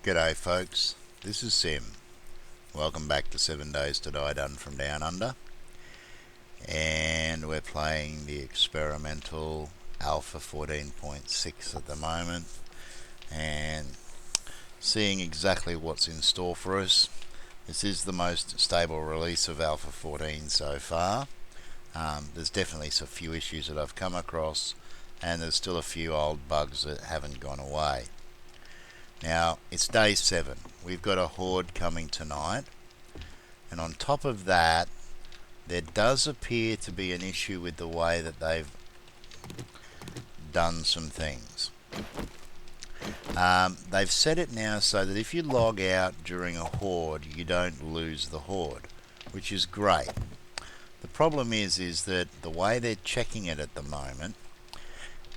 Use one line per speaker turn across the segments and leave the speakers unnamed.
G'day folks, this is Sim. Welcome back to 7 Days to Die Done from Down Under. And we're playing the experimental Alpha 14.6 at the moment and seeing exactly what's in store for us. This is the most stable release of Alpha 14 so far. There's definitely a few issues that I've come across, and there's still a few old bugs that haven't gone away. Now, it's day 7. We've got a Horde coming tonight, and on top of that, there does appear to be an issue with the way that they've done some things. They've set it now so that if you log out during a Horde, you don't lose the Horde, which is great. The problem is that the way they're checking it at the moment,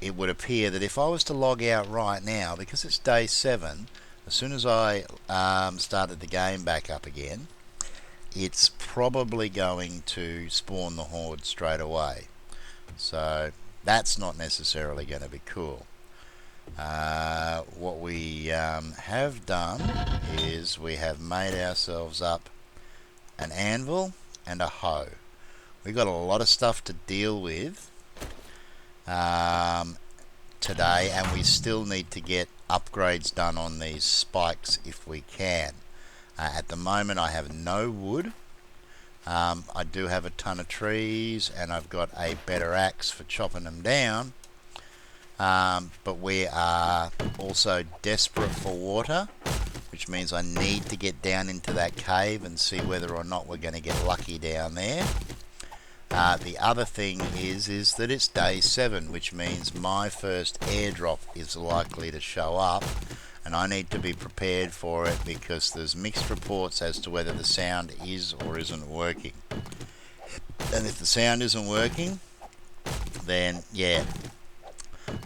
it would appear that if I was to log out right now, because it's day 7, as soon as I started the game back up again, it's probably going to spawn the Horde straight away. So that's not necessarily going to be cool. What we have done is we have made ourselves up an anvil and a hoe. We've got a lot of stuff to deal with today, and we still need to get upgrades done on these spikes if we can. At the moment I have no wood. I do have a ton of trees, and I've got a better axe for chopping them down, but we are also desperate for water, which means I need to get down into that cave and see whether or not we're going to get lucky down there. The other thing is that it's day 7, which means my first airdrop is likely to show up, and I need to be prepared for it because there's mixed reports as to whether the sound is or isn't working. And if the sound isn't working, then yeah,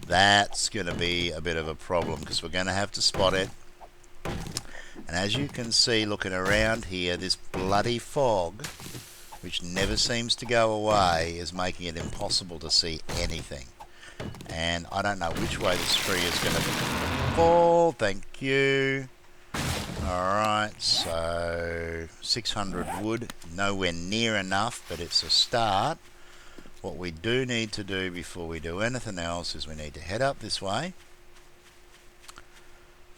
that's going to be a bit of a problem because we're going to have to spot it. And as you can see looking around here, this bloody fog, which never seems to go away, is making it impossible to see anything. And I don't know which way this tree is going to fall. Thank you. Alright, so 600 wood, nowhere near enough, but it's a start. What we do need to do before we do anything else is we need to head up this way.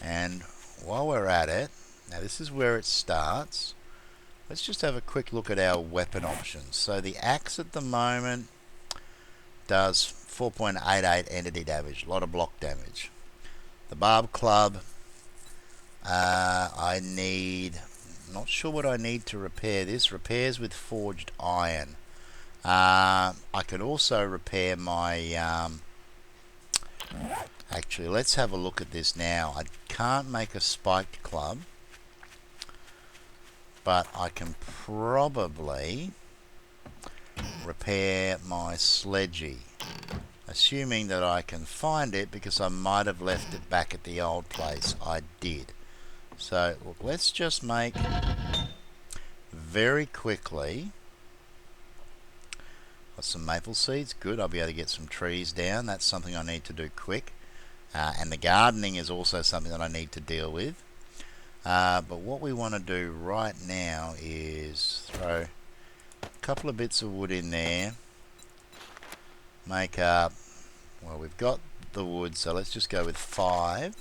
And while we're at it, now this is where it starts. Let's just have a quick look at our weapon options. So the axe at the moment does 4.88 entity damage, a lot of block damage. The barb club, I need, not sure what I need to repair this. Repairs with forged iron. I could also repair my, actually let's have a look at this now. I can't make a spiked club, but I can probably repair my sledgy, assuming that I can find it, because I might have left it back at the old place. I did. So look, let's just make very quickly. Got some maple seeds, good. I'll be able to get some trees down. That's something I need to do quick. And the gardening is also something that I need to deal with. But what we want to do right now is throw a couple of bits of wood in there, make up, well, we've got the wood, so let's just go with 5,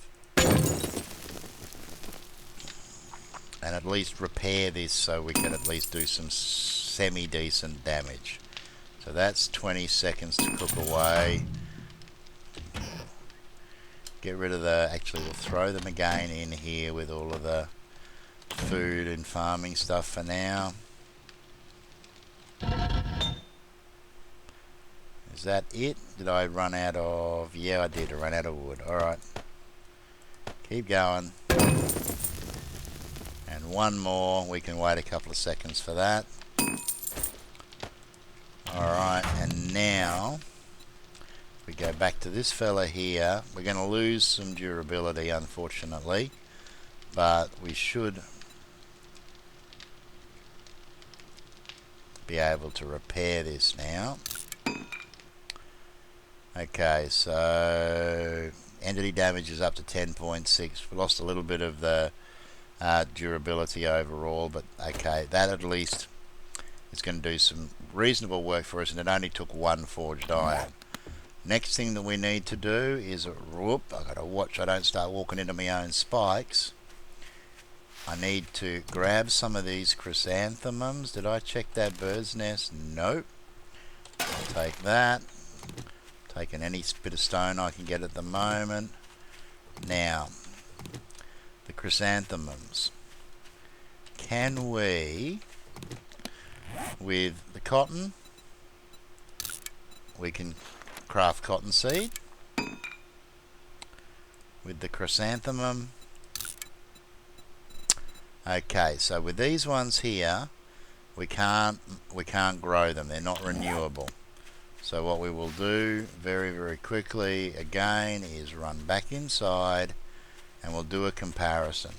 and at least repair this so we can at least do some semi-decent damage. So that's 20 seconds to cook away. Get rid of the, actually we'll throw them again in here with all of the food and farming stuff for now. Is that it? Did I run out of, yeah I did, I ran out of wood. Alright, keep going. And one more, we can wait a couple of seconds for that. Alright, and now we go back to this fella here. We're going to lose some durability, unfortunately, but we should be able to repair this now. Okay, so entity damage is up to 10.6. We lost a little bit of the durability overall, but okay, that at least is going to do some reasonable work for us, and it only took one forged iron. Next thing that we need to do is, whoop, I've got to watch I don't start walking into my own spikes. I need to grab some of these chrysanthemums. Did I check that bird's nest? Nope. I'll take that. Taking any bit of stone I can get at the moment. Now, the chrysanthemums. Can we, with the cotton, we can craft cotton seed. With the chrysanthemum. Okay, so with these ones here, we can't grow them. They're not renewable. So what we will do very, very quickly again is run back inside and we'll do a comparison.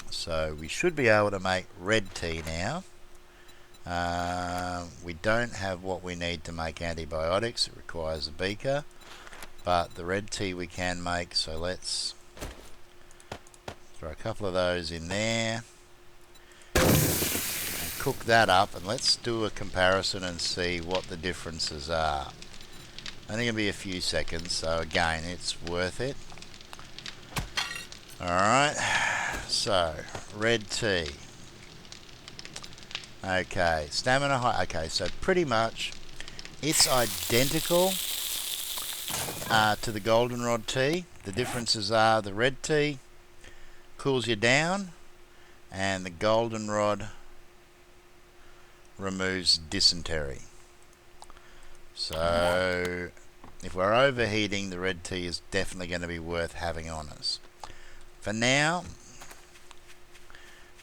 So we should be able to make red tea now. We don't have what we need to make antibiotics. It requires a beaker. But the red tea we can make, so let's throw a couple of those in there and cook that up, and let's do a comparison and see what the differences are. Only going to be a few seconds, so again, it's worth it. Alright, so red tea. Okay, stamina high. Okay, so pretty much it's identical to the goldenrod tea. The differences are the red tea cools you down and the goldenrod removes dysentery. So if we're overheating, the red tea is definitely going to be worth having on us. For now,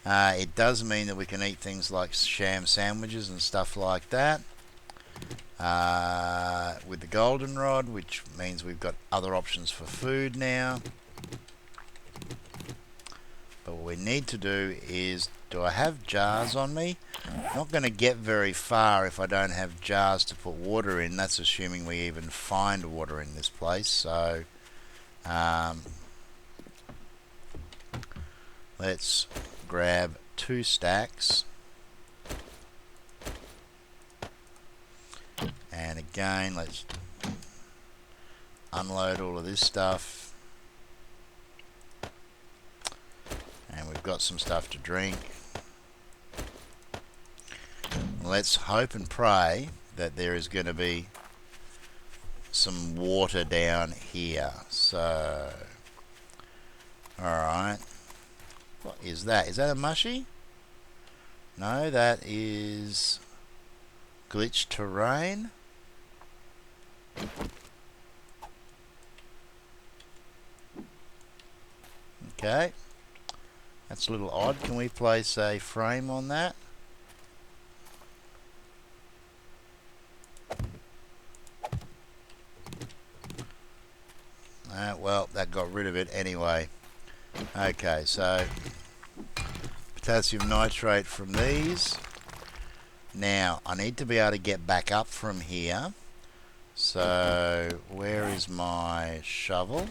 it does mean that we can eat things like sham sandwiches and stuff like that. With the goldenrod, which means we've got other options for food now. But what we need to do is, do I have jars on me? I'm not going to get very far if I don't have jars to put water in. That's assuming we even find water in this place. So let's grab 2 stacks. And again, let's unload all of this stuff. And we've got some stuff to drink. Let's hope and pray that there is going to be some water down here. So, alright. What is that? Is that a mushy? No, that is glitch terrain. Okay. That's a little odd. Can we place a frame on that? Well, that got rid of it anyway. Okay, so potassium nitrate from these. Now, I need to be able to get back up from here. So, where is my shovel?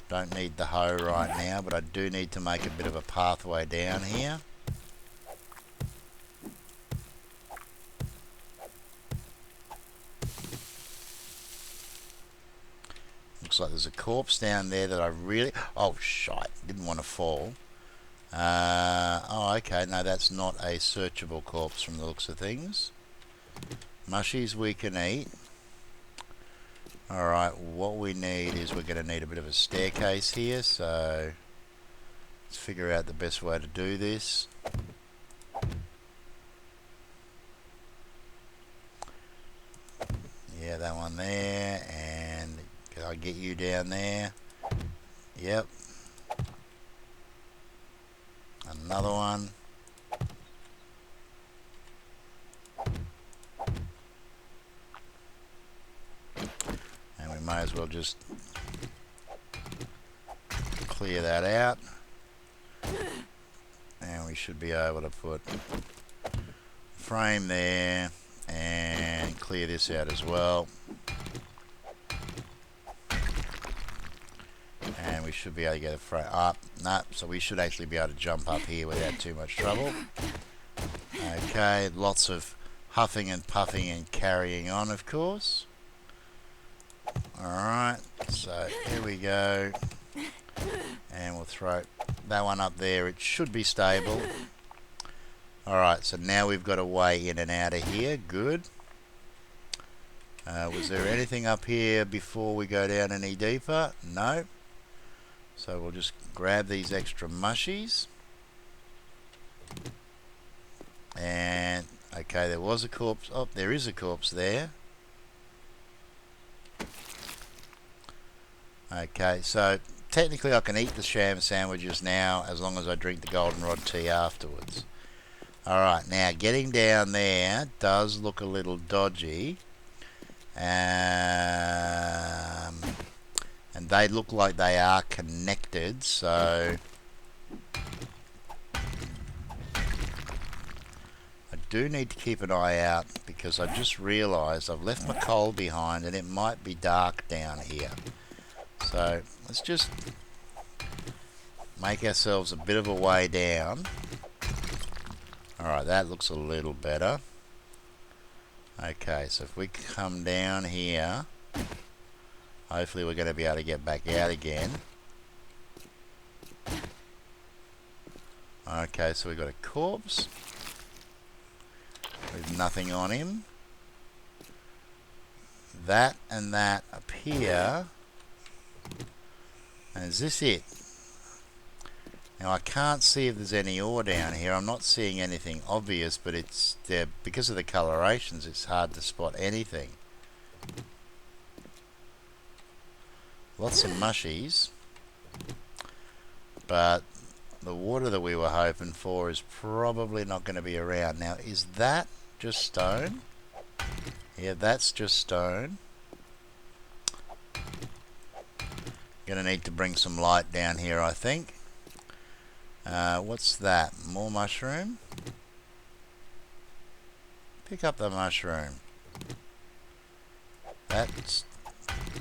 Don't need the hoe right now, but I do need to make a bit of a pathway down here. Looks like there's a corpse down there that I really... Oh, shite. Didn't want to fall. Oh, okay. No, that's not a searchable corpse from the looks of things. Mushies we can eat. Alright, what we need is we're going to need a bit of a staircase here, so let's figure out the best way to do this. Yeah, that one there, and can I get you down there? Yep. Another one. And we may as well just clear that out. And we should be able to put frame there And clear this out as well. And we should be able to get a frame up. Nah, so we should actually be able to jump up here without too much trouble. Okay, lots of huffing and puffing and carrying on, of course. Alright, so here we go. And we'll throw that one up there. It should be stable. Alright, so now we've got a way in and out of here. Good. Was there anything up here before we go down any deeper? No. So we'll just grab these extra mushies. And, okay, there was a corpse. Oh, there is a corpse there. Okay, so technically I can eat the sham sandwiches now as long as I drink the goldenrod tea afterwards. Alright, now getting down there does look a little dodgy. And they look like they are connected, so I do need to keep an eye out because I just realised I've left my coal behind and it might be dark down here. So let's just make ourselves a bit of a way down. Alright, that looks a little better. Okay, so if we come down here, hopefully we're going to be able to get back out again. Okay, so we've got a corpse with nothing on him. That and that up here. And is this it? Now I can't see if there's any ore down here. I'm not seeing anything obvious, but it's there because of the colorations. It's hard to spot anything. Lots of mushies, but the water that we were hoping for is probably not going to be around. Now, is that just stone? Yeah, that's just stone. Gonna need to bring some light down here, I think. What's that? More mushroom? Pick up the mushroom. That's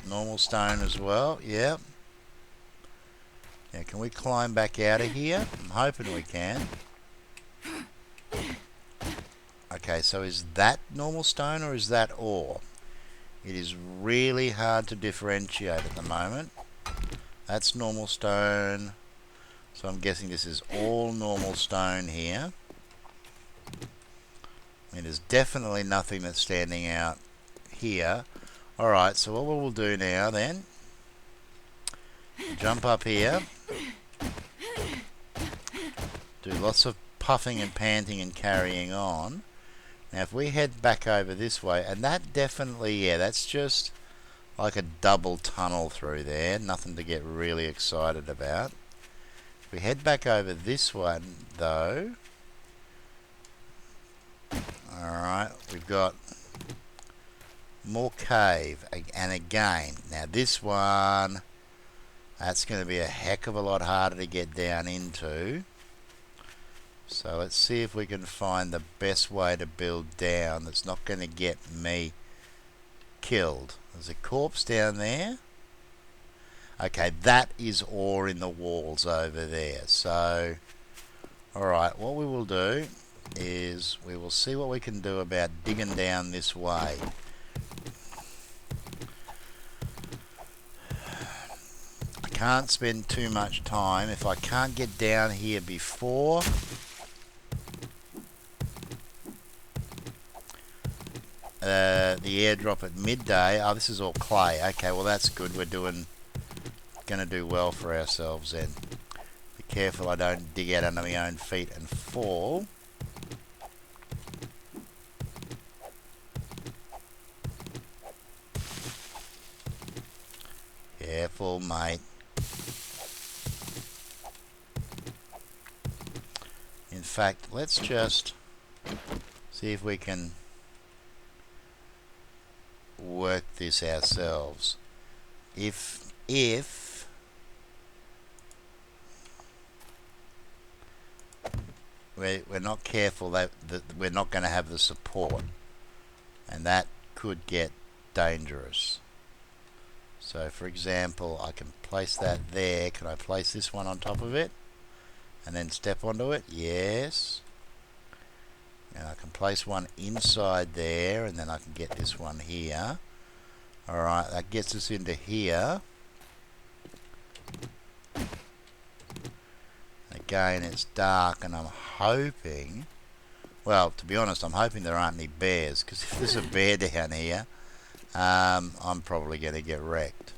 normal stone as well, yeah. Now, can we climb back out of here? I'm hoping we can. Okay, so is that normal stone or is that ore? It is really hard to differentiate at the moment. That's normal stone. So I'm guessing this is all normal stone here. I mean, there's definitely nothing that's standing out here. Alright, so what we'll do now then, jump up here, do lots of puffing and panting and carrying on. Now if we head back over this way, and that definitely, yeah, that's just like a double tunnel through there, nothing to get really excited about. If we head back over this one though, alright, we've got more cave, and again, now this one, that's going to be a heck of a lot harder to get down into. So let's see if we can find the best way to build down that's not going to get me killed. There's a corpse down there. Okay, that is ore in the walls over there. So, alright, what we will do is we will see what we can do about digging down this way. I can't spend too much time. If I can't get down here before the airdrop at midday. Oh, this is all clay. Okay, well that's good. We're gonna do well for ourselves then. Be careful I don't dig out under my own feet and fall. Careful, mate. In fact, let's just see if we can work this ourselves. If we're not careful, that we're not going to have the support. and that could get dangerous. So for example, I can place that there. Can I place this one on top of it and then step onto it? Yes. And I can place one inside there, and then I can get this one here. Alright, that gets us into here. Again, it's dark, and I'm hoping, well, to be honest, I'm hoping there aren't any bears, because if there's a bear down here, I'm probably going to get wrecked.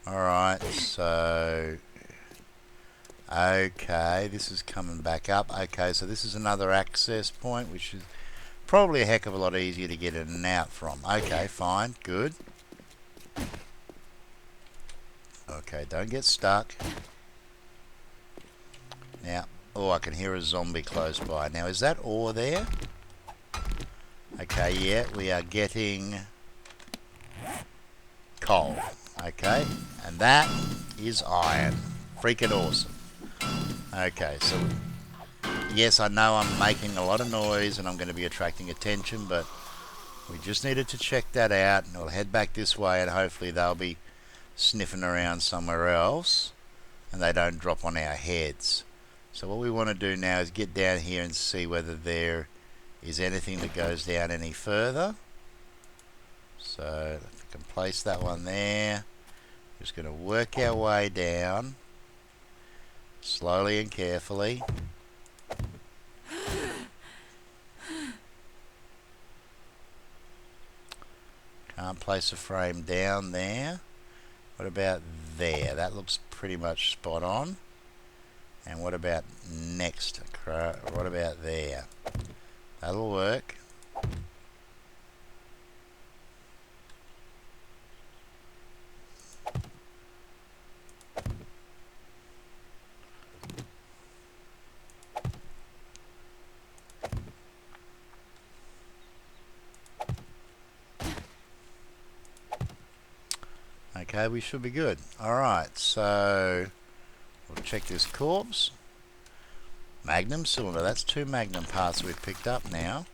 Alright, so okay, this is coming back up. Okay, so this is another access point, which is probably a heck of a lot easier to get in and out from. Okay, fine, good. Okay, don't get stuck. Now, oh, I can hear a zombie close by. Now, is that ore there? Okay, yeah, we are getting coal. Okay, and that is iron. Freaking awesome. Okay, so yes, I know I'm making a lot of noise and I'm going to be attracting attention, but we just needed to check that out, and we'll head back this way, and hopefully they'll be sniffing around somewhere else and they don't drop on our heads. So what we want to do now is get down here and see whether there is anything that goes down any further. So if we can place that one there, just going to work our way down slowly and carefully. Can't place a frame down there. What about there? That looks pretty much spot on. And what about next? What about there? That'll work. Okay, we should be good. Alright, so we'll check this corpse. Magnum cylinder, that's 2 magnum parts we've picked up now.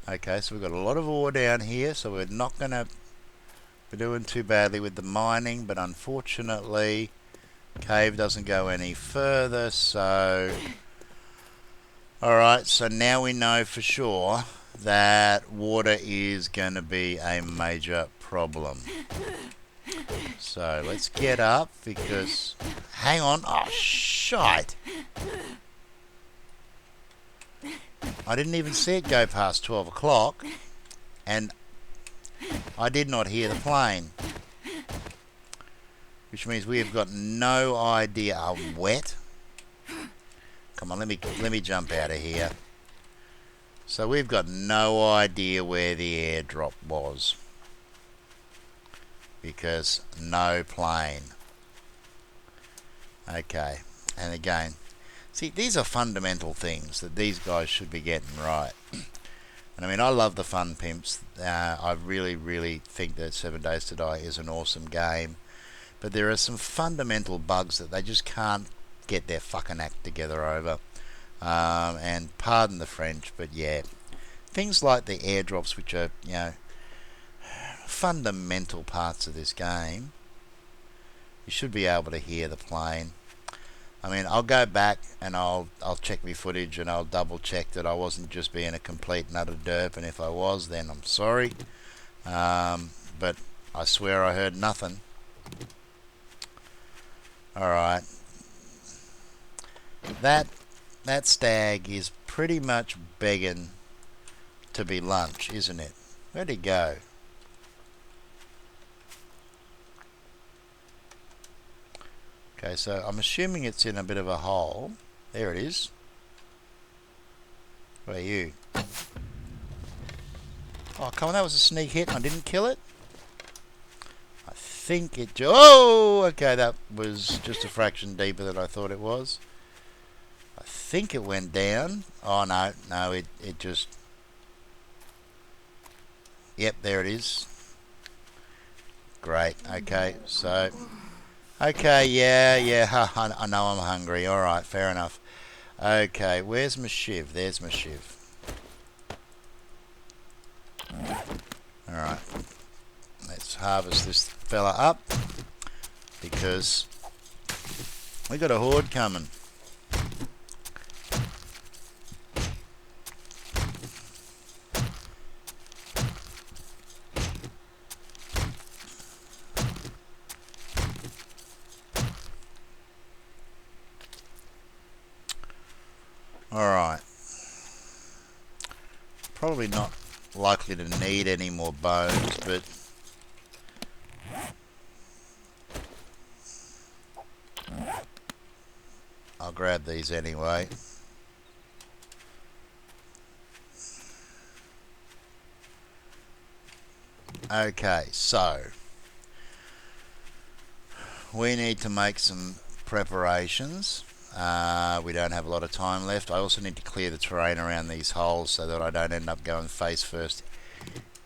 Okay, so we've got a lot of ore down here, so we're not going to be doing too badly with the mining, but unfortunately, cave doesn't go any further, so... Alright, so now we know for sure that water is going to be a major problem. So let's get up, because hang on. Oh shite, I didn't even see it go past 12 o'clock and I did not hear the plane, which means we have got no idea. Wet, come on, let me jump out of here. So we've got no idea where the airdrop was, because no plane. Okay, and again, see, these are fundamental things that these guys should be getting right. And I mean, I love the Fun Pimps. I really think that 7 Days to Die is an awesome game, but there are some fundamental bugs that they just can't get their fucking act together over. And pardon the French, but yeah, things like the airdrops, which are, you know, fundamental parts of this game, you should be able to hear the plane. I mean, I'll go back and I'll check my footage and I'll double check that I wasn't just being a complete nut of derp, and if I was, then I'm sorry. But I swear I heard nothing. Alright. That stag is pretty much begging to be lunch, isn't it? Where'd he go? Okay, so I'm assuming it's in a bit of a hole. There it is. Where are you? Oh, come on, that was a sneak hit and I didn't kill it? I think it... Oh! Okay, that was just a fraction deeper than I thought it was. I think it went down. Oh, no, it just... Yep, there it is. Great, okay, so... Okay, yeah, I know I'm hungry. Alright, fair enough. Okay, where's my shiv? There's my shiv. harvest this fella up because we got a horde coming. Alright. Probably not likely to need any more bones, but I'll grab these anyway. Okay, so we need to make some preparations. We don't have a lot of time left. I also need to clear the terrain around these holes so that I don't end up going face first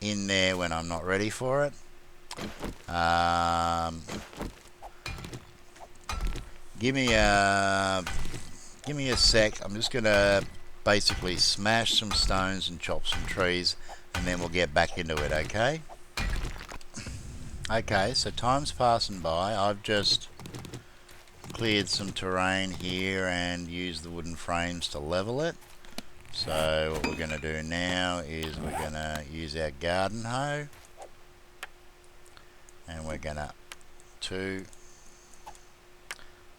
in there when I'm not ready for it. Give me a sec. I'm just gonna basically smash some stones and chop some trees, and then we'll get back into it. Okay, so time's passing by. I've just cleared some terrain here and used the wooden frames to level it. So what we're going to do now is we're going to use our garden hoe, and we're going to 2,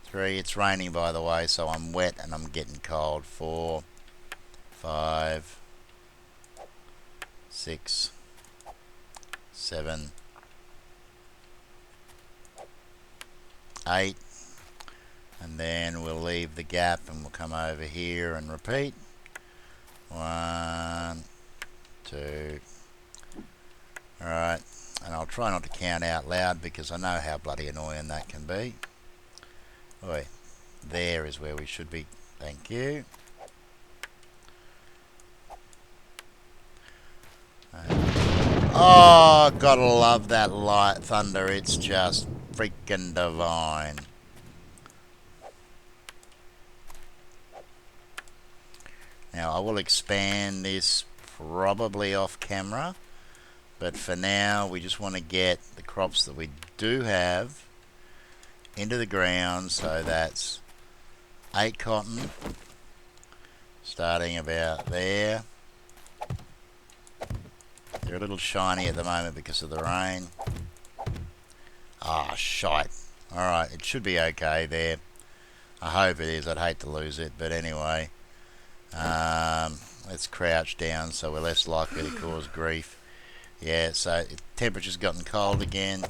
3, it's raining by the way, so I'm wet and I'm getting cold. 4, 5, 6, 7, 8, and then we'll leave the gap and we'll come over here and repeat. 1, 2. Alright, and I'll try not to count out loud because I know how bloody annoying that can be. Oi, there is where we should be. Thank you. Oh, gotta love that light thunder. It's just freaking divine. Now I will expand this probably off camera, but for now we just want to get the crops that we do have into the ground. So that's 8 cotton, starting about there. They're a little shiny at the moment because of the rain. Ah, shite. Alright, it should be okay there. I hope it is. I'd hate to lose it, but anyway. Let's crouch down so we're less likely to cause grief. Yeah, so temperature's gotten cold again.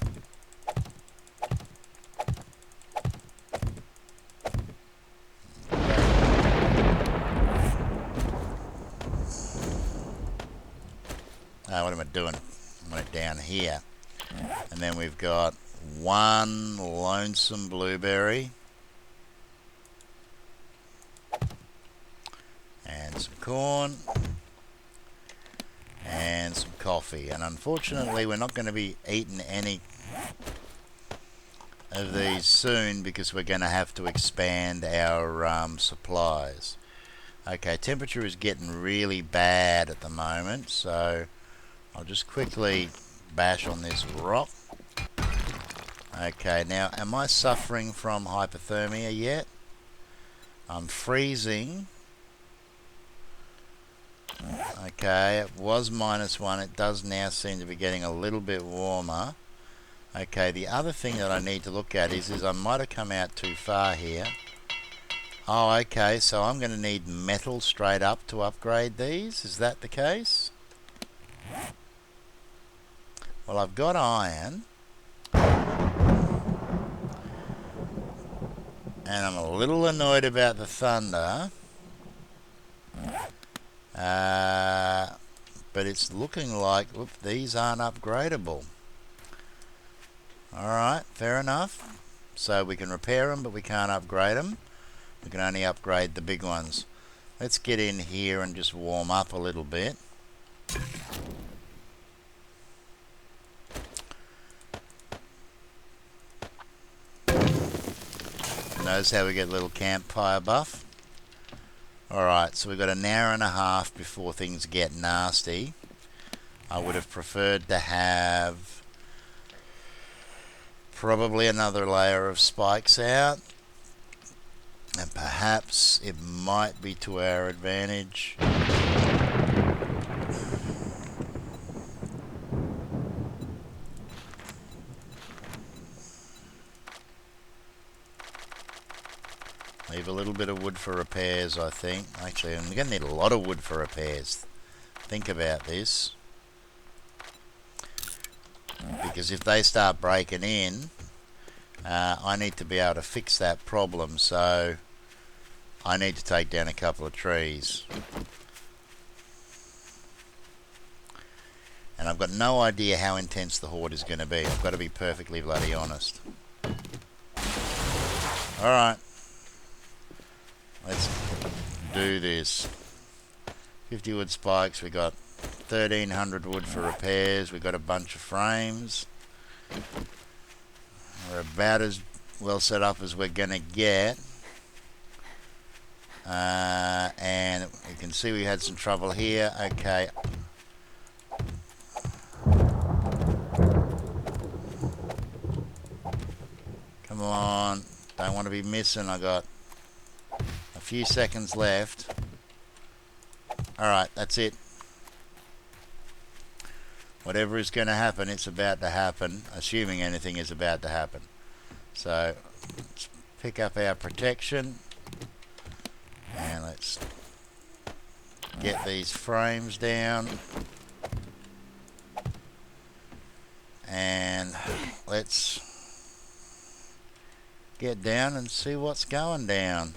What am I doing? I'm going down here. And then we've got 1 lonesome blueberry. And some corn. And some coffee. And unfortunately we're not going to be eating any of these soon because we're going to have to expand our supplies. Okay, temperature is getting really bad at the moment, so I'll just quickly bash on this rock. Okay, now am I suffering from hypothermia yet? I'm freezing. Okay, it was -1. It does now seem to be getting a little bit warmer. Okay, the other thing that I need to look at is I might have come out too far here. Oh, okay, so I'm going to need metal straight up to upgrade these. Is that the case? Well, I've got iron. And I'm a little annoyed about the thunder. But it's looking like, whoop, these aren't upgradable. Alright, fair enough. So we can repair them, but we can't upgrade them. We can only upgrade the big ones. Let's get in here and just warm up a little bit. Notice how we get a little campfire buff. Alright, so we've got an hour and a half before things get nasty. I would have preferred to have Probably another layer of spikes out, and perhaps it might be to our advantage. Leave a little bit of wood for repairs, I think. Actually, I'm going to need a lot of wood for repairs. Think about this. Because if they start breaking in, I need to be able to fix that problem. So I need to take down a couple of trees. And I've got no idea how intense the Horde is going to be. I've got to be perfectly bloody honest. Alright. Let's do this. 50 wood spikes. We got 1300 wood for repairs. We got a bunch of frames. We're about as well set up as we're going to get. And you can see we had some trouble here. Okay. Come on. Don't want to be missing. I got a few seconds left. Alright, that's it. Whatever is going to happen, it's about to happen, assuming anything is about to happen. So, let's pick up our protection. And let's get these frames down. And let's get down and see what's going down.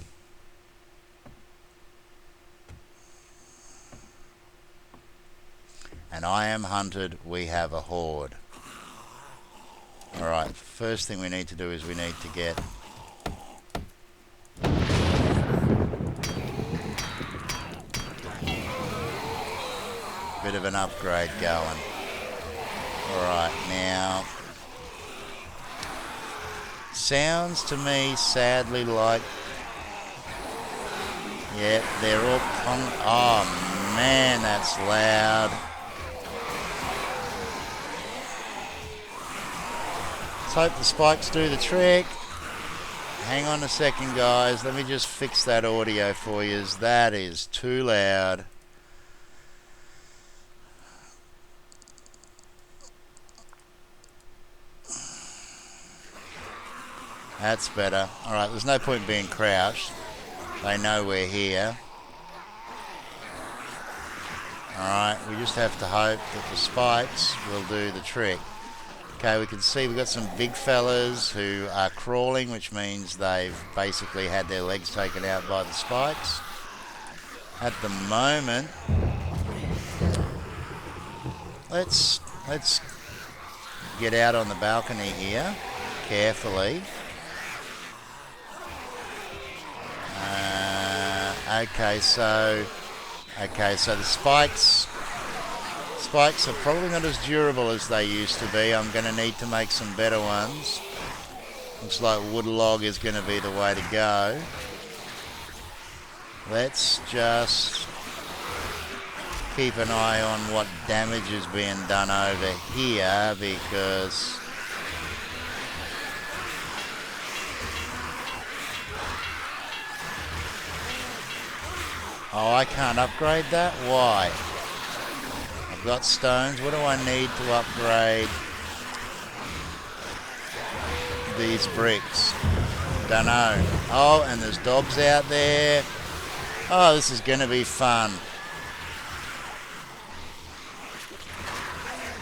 And I am hunted, we have a horde. Alright, first thing we need to do is we need to get a bit of an upgrade going. Alright, now sounds to me sadly like, yeah, they're all oh man, that's loud. Let's hope the spikes do the trick. Hang on a second, guys. Let me just fix that audio for you. That is too loud. That's better. Alright, there's no point being crouched. They know we're here. Alright, we just have to hope that the spikes will do the trick. Okay, we can see we've got some big fellas who are crawling, which means they've basically had their legs taken out by the spikes. At the moment, let's get out on the balcony here, carefully. Okay, so the spikes are probably not as durable as they used to be. I'm going to need to make some better ones. Looks like wood log is going to be the way to go. Let's just keep an eye on what damage is being done over here, because oh, I can't upgrade that? Why? I've got stones. What do I need to upgrade these bricks? Dunno. Oh, and there's dogs out there. Oh, this is going to be fun.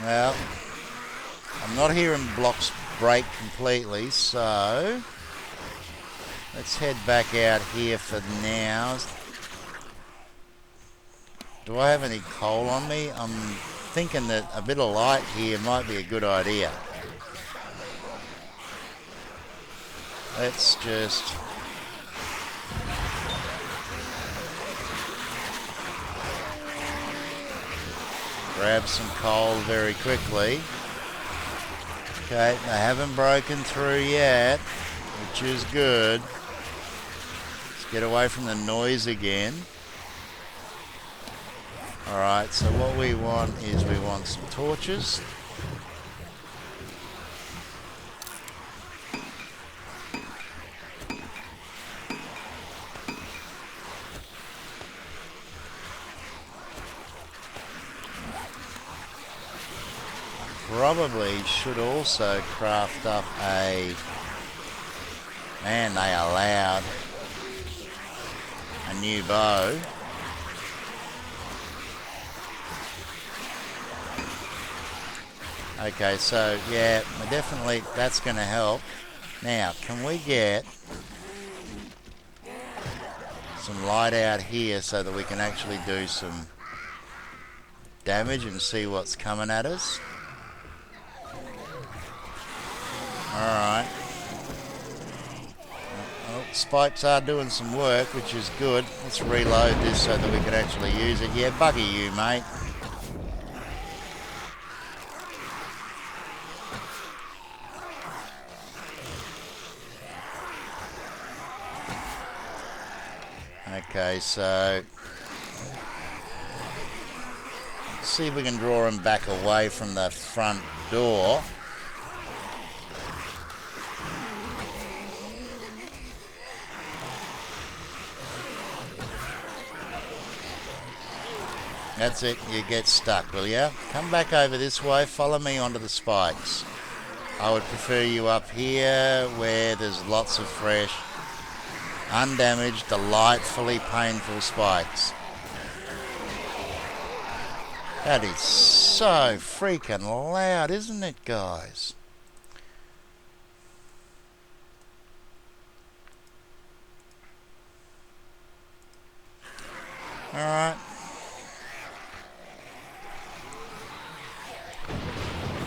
Well, I'm not hearing blocks break completely, so let's head back out here for now. Do I have any coal on me? I'm thinking that a bit of light here might be a good idea. Let's just grab some coal very quickly. Okay, they haven't broken through yet, which is good. Let's get away from the noise again. Alright, so what we want is we want some torches. probably should also craft up a... Man, they are loud. A new bow. Okay, so yeah, definitely that's going to help. Now, can we get some light out here so that we can actually do some damage and see what's coming at us? Alright. Well, spikes are doing some work, which is good. Let's reload this so that we can actually use it. Yeah, bugger you, mate. Okay, so let's see if we can draw him back away from the front door. That's it, you get stuck, will ya? Come back over this way, follow me onto the spikes. I would prefer you up here where there's lots of fresh, undamaged, delightfully painful spikes. That is so freaking loud, isn't it, guys? Alright.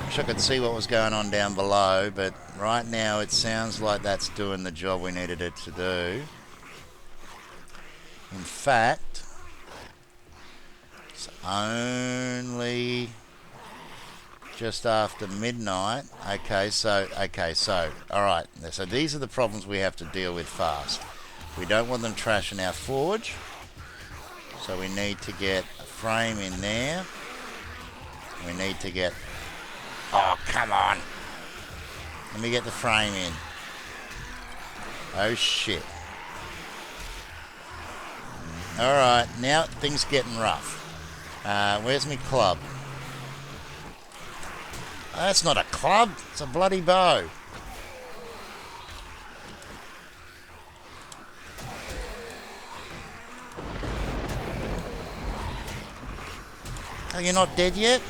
Wish I could see what was going on down below, but right now it sounds like that's doing the job we needed it to do. In fact, it's only just after midnight. Okay, so, alright. So these are the problems we have to deal with fast. We don't want them trashing our forge, so we need to get a frame in there. We need to get... Oh, come on. Let me get the frame in. Oh, shit. Alright, now things getting rough. Where's my club? Oh, that's not a club. It's a bloody bow. Are you not dead yet?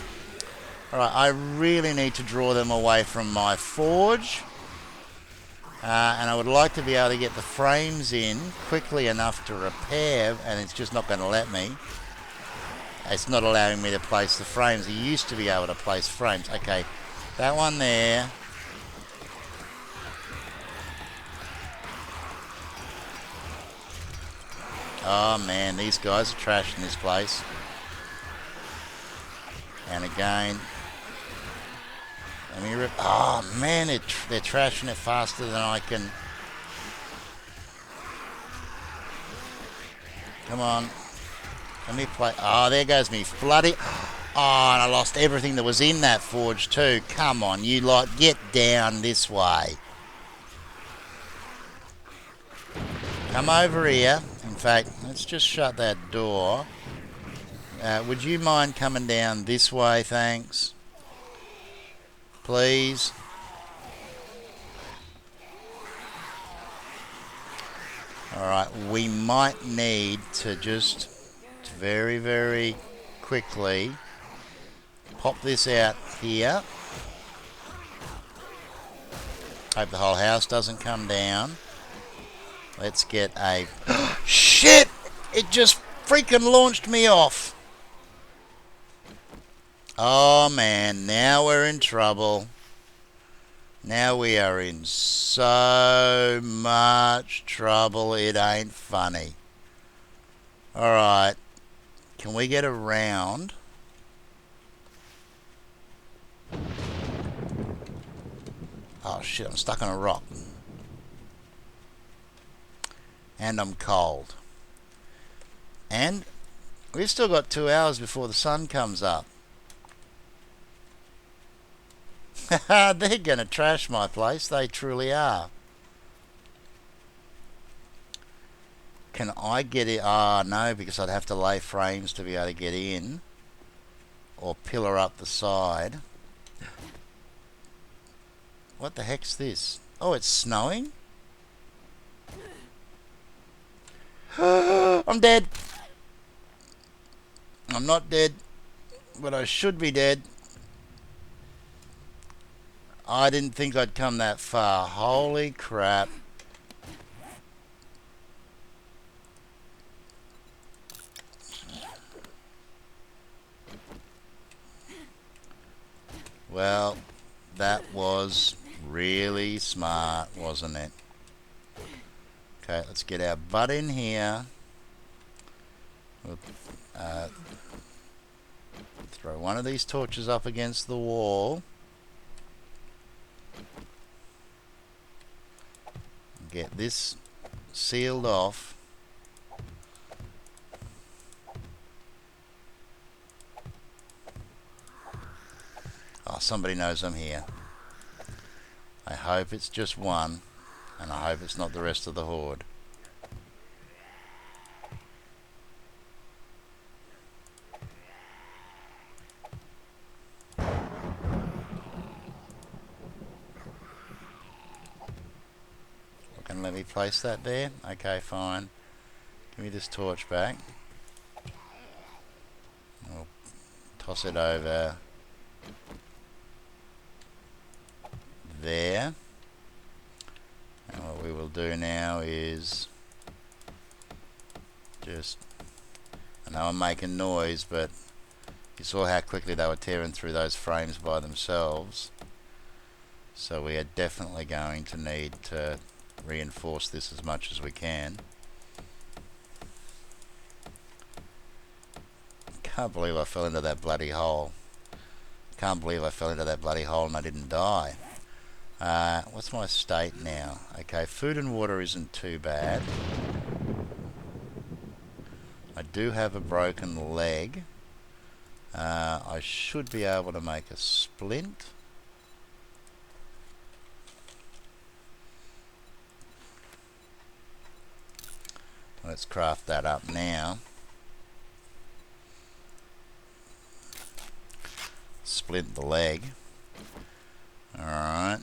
Alright, I really need to draw them away from my forge. And I would like to be able to get the frames in quickly enough to repair, and it's just not going to let me. It's not allowing me to place the frames. I used to be able to place frames. Okay, that one there. Oh man, these guys are trashing this place. And again... Let me rip. Oh man, they're trashing it faster than I can. Come on. Let me play. Oh, there goes me bloody. Oh, and I lost everything that was in that forge too. Come on, you lot, get down this way. Come over here. In fact, let's just shut that door. Would you mind coming down this way, thanks? Please. Alright, we might need to just very, very quickly pop this out here. Hope the whole house doesn't come down. Let's get a... Shit! It just freaking launched me off. Oh man, now we're in trouble. Now we are in so much trouble, it ain't funny. Alright, can we get around? Oh shit, I'm stuck on a rock. And I'm cold. And we've still got 2 hours before the sun comes up. They're going to trash my place. They truly are. Can I get it? Ah, no, because I'd have to lay frames to be able to get in. Or pillar up the side. What the heck's this? Oh, it's snowing? I'm dead. I'm not dead, but I should be dead. I didn't think I'd come that far. Holy crap. Well, that was really smart, wasn't it? Okay, let's get our butt in here. We'll throw one of these torches up against the wall. Get this sealed off. Oh, somebody knows I'm here. I hope it's just one, and I hope it's not the rest of the horde. Can let me place that there? Okay, fine. Give me this torch back. I'll toss it over there. And what we will do now is just, I know I'm making noise, but you saw how quickly they were tearing through those frames by themselves. So we are definitely going to need to reinforce this as much as we can. Can't believe I fell into that bloody hole. Can't believe I fell into that bloody hole and I didn't die. What's my state now? Okay, food and water isn't too bad. I do have a broken leg. I should be able to make a splint. Let's craft that up now. Splint the leg. Alright.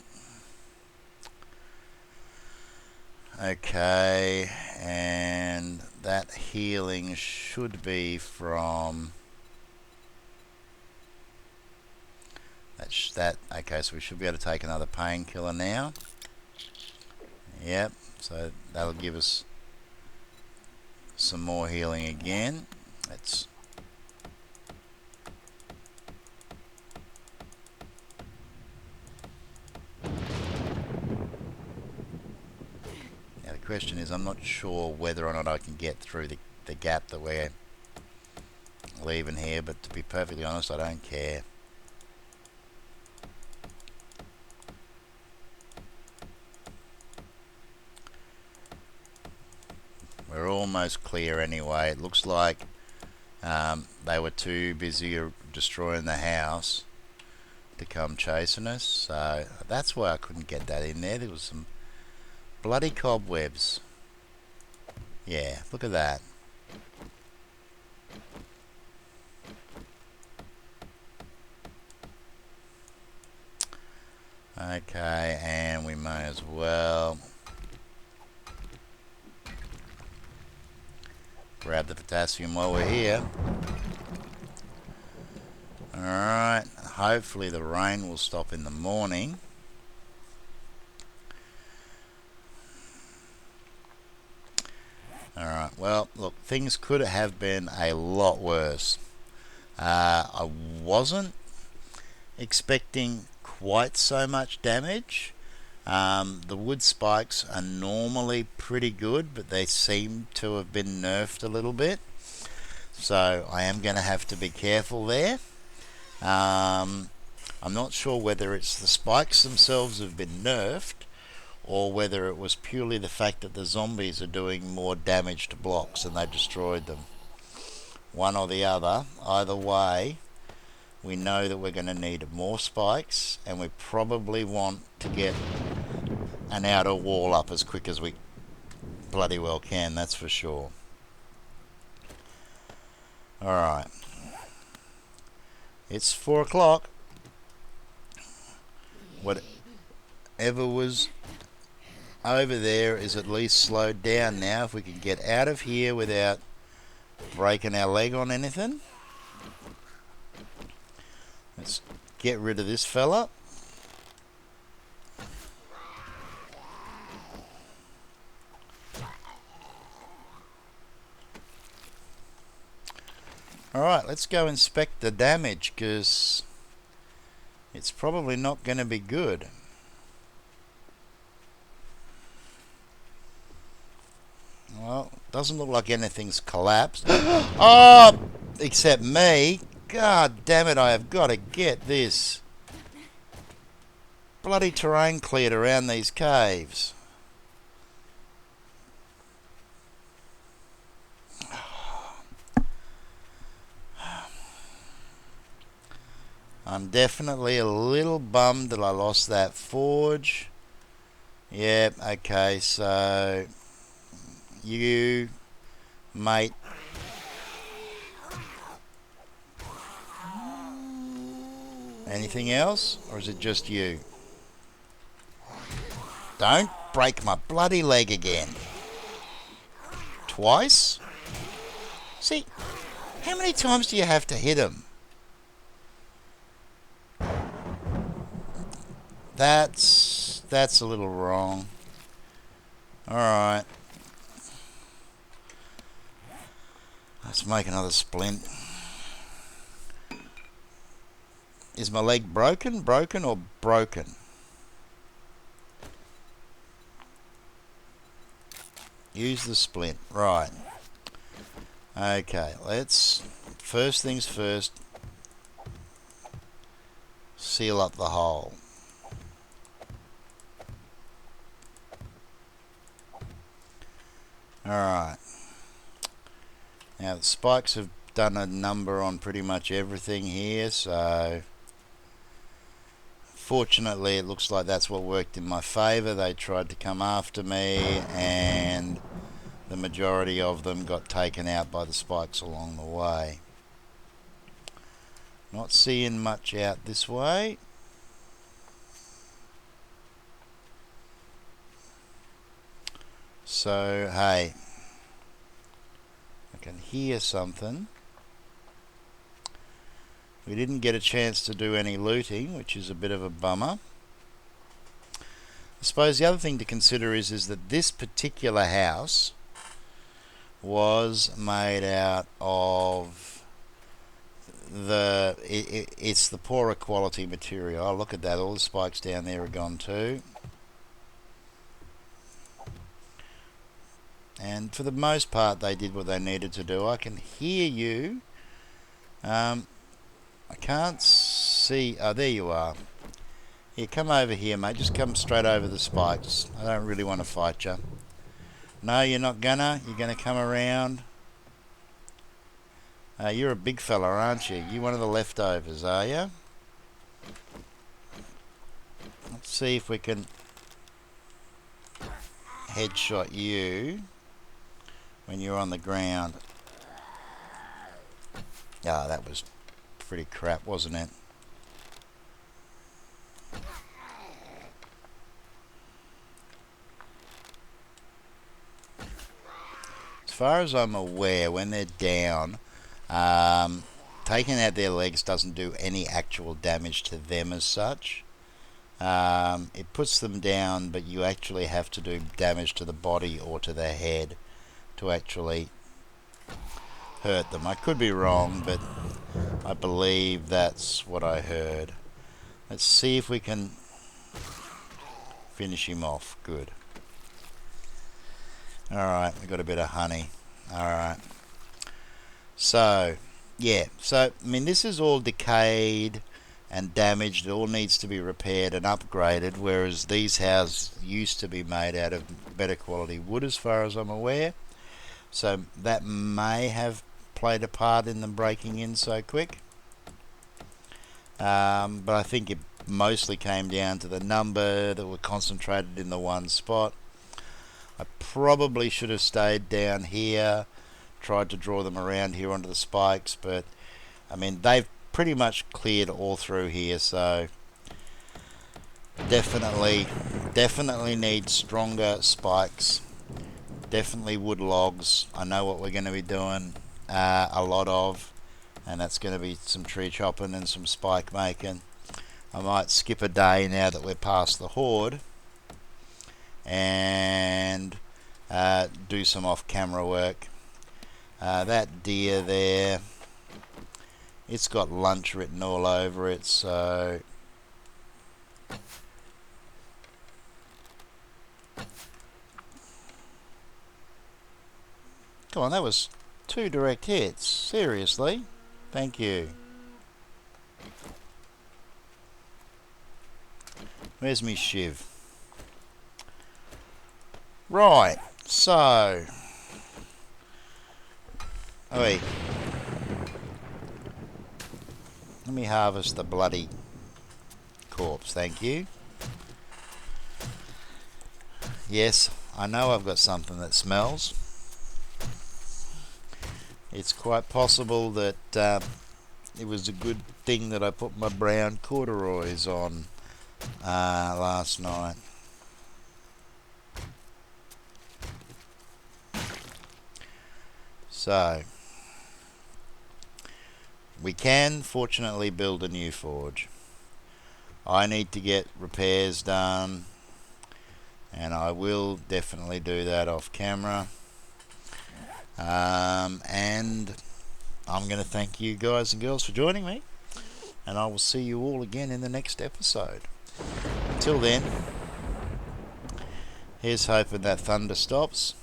Okay, and that healing should be from that. Okay, so we should be able to take another painkiller now. Yep, so that'll give us some more healing again. Let's now the question is, I'm not sure whether or not I can get through the gap that we're leaving here, but to be perfectly honest, I don't care. We're almost clear anyway. It looks like they were too busy destroying the house to come chasing us, so that's why I couldn't get that in there. There was some bloody cobwebs. Yeah, look at that. Okay, and we may as well grab the potassium while we're here. Alright, hopefully the rain will stop in the morning. Alright, well, look, things could have been a lot worse. I wasn't expecting quite so much damage. The wood spikes are normally pretty good, but they seem to have been nerfed a little bit. So I am going to have to be careful there. I'm not sure whether it's the spikes themselves have been nerfed, or whether it was purely the fact that the zombies are doing more damage to blocks and they destroyed them. One or the other. Either way, we know that we're going to need more spikes, and we probably want to get an outer wall up as quick as we bloody well can, that's for sure. Alright. It's 4 o'clock. What? whatever was over there is at least slowed down now. If we can get out of here without breaking our leg on anything. Let's get rid of this fella. Alright, let's go inspect the damage, because it's probably not going to be good. Well, doesn't look like anything's collapsed. Oh! Except me. God damn it, I have got to get this bloody terrain cleared around these caves. I'm definitely a little bummed that I lost that forge. Yep, okay, so you, mate. Anything else? Or is it just you? Don't break my bloody leg again. Twice? See, how many times do you have to hit him? That's a little wrong. Alright. Let's make another splint. Is my leg broken? Broken or broken? Use the splint. Right. Okay, let's... First things first. Seal up the hole. Alright. Now the spikes have done a number on pretty much everything here, so... Fortunately, it looks like that's what worked in my favour. They tried to come after me, and the majority of them got taken out by the spikes along the way. Not seeing much out this way. So, hey, I can hear something. We didn't get a chance to do any looting, which is a bit of a bummer. I suppose the other thing to consider is that this particular house was made out of it's the poorer quality material. Oh, look at that, all the spikes down there are gone too. And for the most part they did what they needed to do. I can hear you. I can't see. Oh, there you are. Here, come over here, mate. Just come straight over the spikes. I don't really want to fight you. No, you're not gonna. You're gonna come around. You're a big fella, aren't you? You're one of the leftovers, are you? Let's see if we can headshot you when you're on the ground. Ah, that was pretty crap, wasn't it? As far as I'm aware, when they're down, taking out their legs doesn't do any actual damage to them as such. It puts them down, but you actually have to do damage to the body or to their head to actually hurt them. I could be wrong, but I believe that's what I heard. Let's see if we can finish him off. Good. Alright, we got a bit of honey. Alright. So, yeah. So, I mean, this is all decayed and damaged. It all needs to be repaired and upgraded, whereas these houses used to be made out of better quality wood, as far as I'm aware. So, that may have played a part in them breaking in so quick. But I think it mostly came down to the number that were concentrated in the one spot. I probably should have stayed down here, tried to draw them around here onto the spikes, but I mean, they've pretty much cleared all through here, so definitely Definitely need stronger spikes. Definitely wood logs. I know what we're going to be doing a lot of, and that's going to be some tree chopping and some spike making. I might skip a day now that we're past the Horde and do some off-camera work. That deer there, it's got lunch written all over it, so come on, that was 2 direct hits. Seriously? Thank you. Where's me shiv? Right, so... Oi. Let me harvest the bloody corpse, thank you. Yes, I know I've got something that smells. It's quite possible that it was a good thing that I put my brown corduroys on last night. So, we can fortunately build a new forge. I need to get repairs done, and I will definitely do that off camera. And I'm going to thank you guys and girls for joining me, and I will see you all again in the next episode. Until then, here's hoping that thunder stops,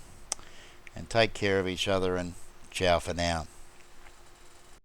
and take care of each other, and ciao for now.